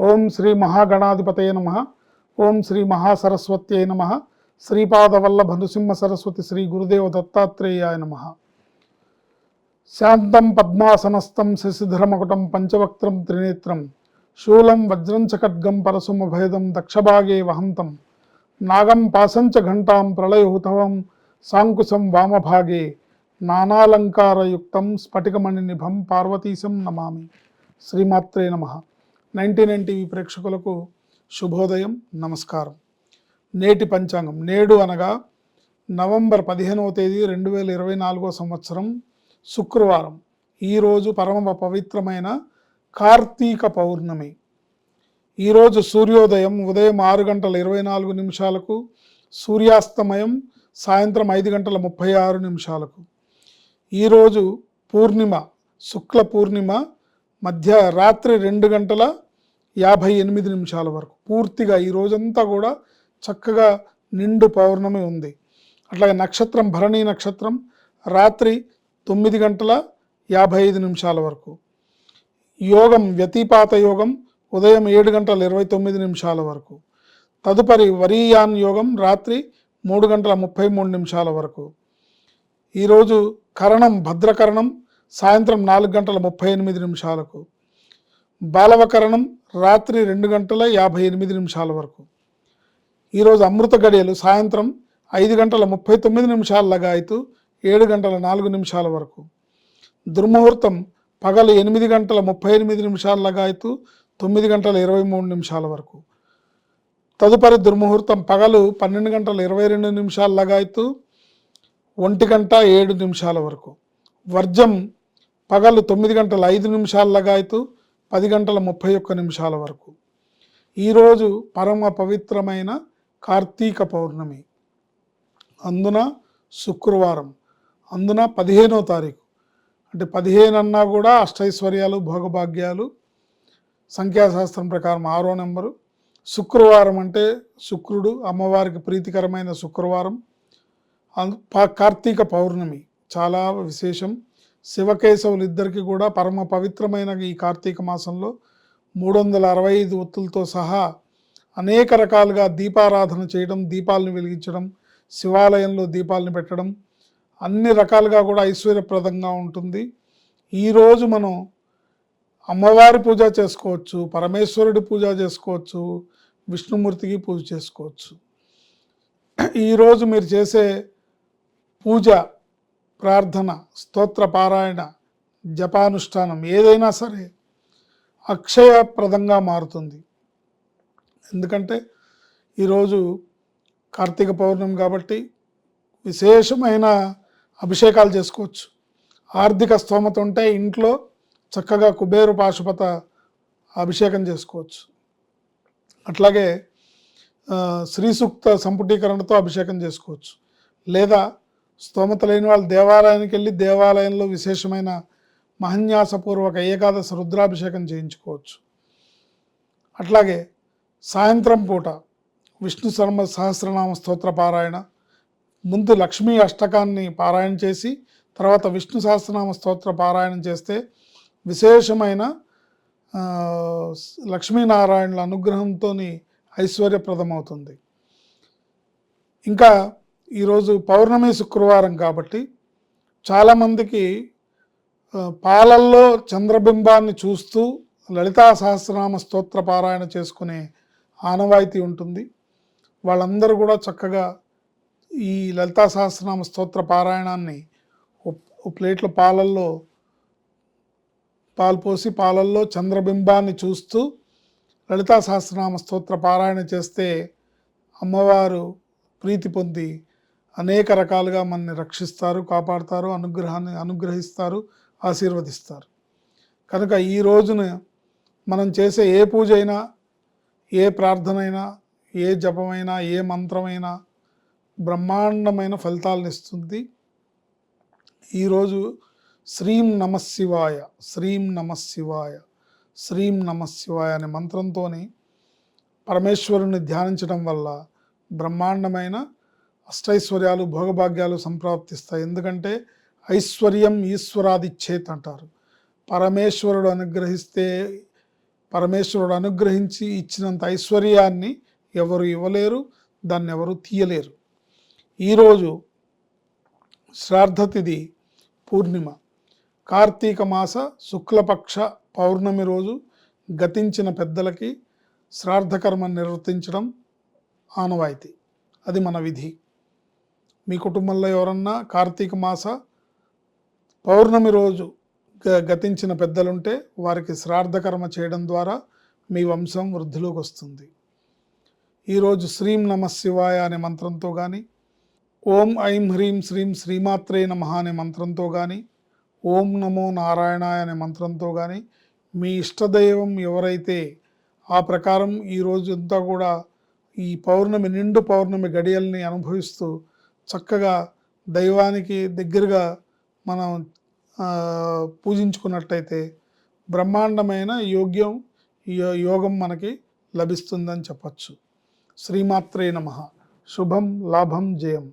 ఓం శ్రీ మహాగణాధిపతయ నమః. ఓం శ్రీ మహాసరస్వత్యై నమః. శ్రీపాదవల్లభ నృసింహ సరస్వతి శ్రీ గురుదేవ దత్తాత్రేయాయ నమః. శాంతం పద్మాసనస్థం శశిధరమకుటం పంచవక్త్రం త్రినేత్రం శూలం వజ్రం చ ఖడ్గం పరశుమభేదం దక్షభాగే వహంతం నాగం పాశంచ ఘంటాం ప్రళయహుతవం సాంకుశం వామభాగే నానాలంకారయుక్తం స్ఫటికమణినిభం పార్వతీశం నమామి. శ్రీమాత్రే నమః. 99 టీవీ ప్రేక్షకులకు శుభోదయం, నమస్కారం. నేటి పంచాంగం. నేడు అనగా నవంబర్ 15వ తేదీ 2024 సంవత్సరం శుక్రవారం. ఈరోజు పరమ పవిత్రమైన కార్తీక పౌర్ణమి. ఈరోజు సూర్యోదయం ఉదయం 6:24 సూర్యాస్తమయం సాయంత్రం 5:36. ఈరోజు పూర్ణిమ, శుక్ల పూర్ణిమ మధ్య రాత్రి 2:58 వరకు. పూర్తిగా ఈ రోజంతా కూడా చక్కగా నిండు పౌర్ణమి ఉంది. అట్లాగే నక్షత్రం భరణీ నక్షత్రం రాత్రి 9:55 వరకు. యోగం వ్యతిపాత యోగం ఉదయం 7:29 వరకు. తదుపరి వరీయాన్ యోగం రాత్రి 3:33 వరకు. ఈరోజు కరణం భద్రకరణం సాయంత్రం 4:38. బాలవకరణం రాత్రి 2:58 వరకు. ఈరోజు అమృత గడియలు సాయంత్రం 5:39 లగాయతు 7:04 వరకు. దుర్ముహూర్తం పగలు 8:38 లగాయతు 9:23 వరకు. తదుపరి దుర్ముహూర్తం పగలు 12:22 లగాయతు 1:07 వరకు. వర్జం పగలు 9:05 లగాయతు 10:31 వరకు. ఈరోజు పరమ పవిత్రమైన కార్తీక పౌర్ణమి, అందున శుక్రవారం, అందున 15వ తారీఖు. అంటే 15 అన్నా కూడా అష్టైశ్వర్యాలు భోగభాగ్యాలు. సంఖ్యాశాస్త్రం ప్రకారం 6వ నెంబరు. శుక్రవారం అంటే శుక్రుడు, అమ్మవారికి ప్రీతికరమైన శుక్రవారం. కార్తీక పౌర్ణమి చాలా విశేషం. శివకేశవులు ఇద్దరికి కూడా పరమ పవిత్రమైన ఈ కార్తీక మాసంలో 365 ఒత్తులతో సహా అనేక రకాలుగా దీపారాధన చేయడం, దీపాలను వెలిగించడం, శివాలయంలో దీపాలను పెట్టడం, అన్ని రకాలుగా కూడా ఐశ్వర్యప్రదంగా ఉంటుంది. ఈరోజు మనం అమ్మవారి పూజ చేసుకోవచ్చు, పరమేశ్వరుడి పూజ చేసుకోవచ్చు, విష్ణుమూర్తికి పూజ చేసుకోవచ్చు. ఈరోజు మీరు చేసే పూజ, ప్రార్థన, స్తోత్ర పారాయణ, జపానుష్ఠానం ఏదైనా సరే అక్షయప్రదంగా మారుతుంది. ఎందుకంటే ఈరోజు కార్తీక పౌర్ణమి కాబట్టి విశేషమైన అభిషేకాలు చేసుకోవచ్చు. ఆర్థిక స్తోమత ఉంటే ఇంట్లో చక్కగా కుబేరు పాశుపత అభిషేకం చేసుకోవచ్చు. అట్లాగే శ్రీ సూక్త సంపుటీకరణతో అభిషేకం చేసుకోవచ్చు. లేదా స్తోమత లేని వాళ్ళు దేవాలయానికి వెళ్ళి దేవాలయంలో విశేషమైన మహన్యాసపూర్వక ఏకాదశ రుద్రాభిషేకం చేయించుకోవచ్చు. అట్లాగే సాయంత్రం పూట విష్ణు సహస్రనామ స్తోత్ర పారాయణ, ముందు లక్ష్మీ అష్టకాన్ని పారాయణ చేసి తర్వాత విష్ణు సహస్రనామ స్తోత్ర పారాయణం చేస్తే విశేషమైన లక్ష్మీనారాయణుల అనుగ్రహంతో ఐశ్వర్యప్రదమవుతుంది. ఇంకా ఈరోజు పౌర్ణమి శుక్రవారం కాబట్టి చాలామందికి పాలల్లో చంద్రబింబాన్ని చూస్తూ లలితా సహస్రనామ స్తోత్ర పారాయణ చేసుకునే ఆనవాయితీ ఉంటుంది. వాళ్ళందరూ కూడా చక్కగా ఈ లలితా సహస్రనామ స్తోత్ర పారాయణాన్ని ప్లేట్లో పాలల్లో పాలు పోసి పాలల్లో చంద్రబింబాన్ని చూస్తూ లలితా సహస్రనామ స్తోత్ర పారాయణ చేస్తే అమ్మవారు ప్రీతి పొంది అనేక రకాలుగా మనని రక్షిస్తారు, కాపాడుతారు, అనుగ్రహిస్తారు, ఆశీర్వదిస్తారు. కనుక ఈ రోజున మనం చేసే ఏ పూజ అయినా, ఏ ప్రార్థన అయినా, ఏ జపమైనా, ఏ మంత్రమైనా బ్రహ్మాండమైన ఫలితాలను ఇస్తుంది. ఈరోజు శ్రీం నమఃశివాయ, శ్రీం నమఃశివాయ, శ్రీం నమఃశివాయ అనే మంత్రంతో పరమేశ్వరుని ధ్యానించడం వల్ల బ్రహ్మాండమైన అష్టైశ్వర్యాలు భోగభాగ్యాలు సంప్రాప్తిస్తాయి. ఎందుకంటే ఐశ్వర్యం ఈశ్వరాదిచ్చేత్ అంటారు. పరమేశ్వరుడు అనుగ్రహిస్తే పరమేశ్వరుడు అనుగ్రహించి ఇచ్చినంత ఐశ్వర్యాన్ని ఎవరు ఇవ్వలేరు, దాన్ని ఎవరు తీయలేరు. ఈరోజు శ్రాద్ధ తిథి పూర్ణిమ, కార్తీక మాస శుక్లపక్ష పౌర్ణమి రోజు గతించిన పెద్దలకి శ్రాద్ధకర్మ నిర్వర్తించడం ఆనవాయితీ. అది మన విధి. మీ కుటుంబంలో ఎవరన్నా కార్తీక మాస పౌర్ణమి రోజు గతించిన పెద్దలుంటే వారికి శ్రాద్ధకర్మ చేయడం ద్వారా మీ వంశం వృద్ధిలోకి వస్తుంది. ఈరోజు శ్రీం నమ శివాయ అనే మంత్రంతో కానీ, ఓం ఐం హ్రీం శ్రీం శ్రీమాత్రే నమః అనే మంత్రంతో కానీ, ఓం నమో నారాయణాయ అనే మంత్రంతో కానీ మీ ఇష్టదైవం ఎవరైతే ఆ ప్రకారం ఈరోజు అంతా కూడా ఈ పౌర్ణమి నిండు పౌర్ణమి గడియల్ని అనుభవిస్తూ చక్కగా దైవానికి దగ్గరగా మనం పూజించుకున్నట్టయితే బ్రహ్మాండమైన యోగం మనకి లభిస్తుందని చెప్పచ్చు. శ్రీమాత్రే నమః. శుభం లాభం జయం.